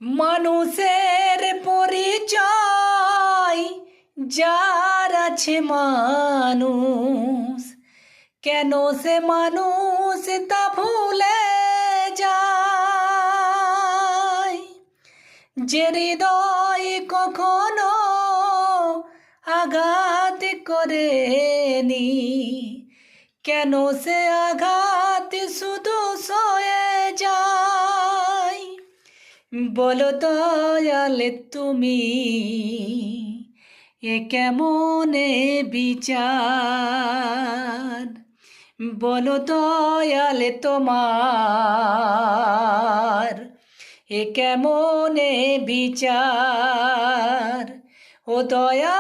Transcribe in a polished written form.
মানুষের পরিচয় যার আছে মানুষ, কেন সে মানুষ তা ভুলে যায়। যে হৃদয় কখনো আঘাত করেনি, কেন সে আঘাত শুধু সয়ে যায়। বলো দয়াল তুমি এ কেমনে বিচার, বলো দয়াল তোমার এ কেমনে বিচার। ও দয়া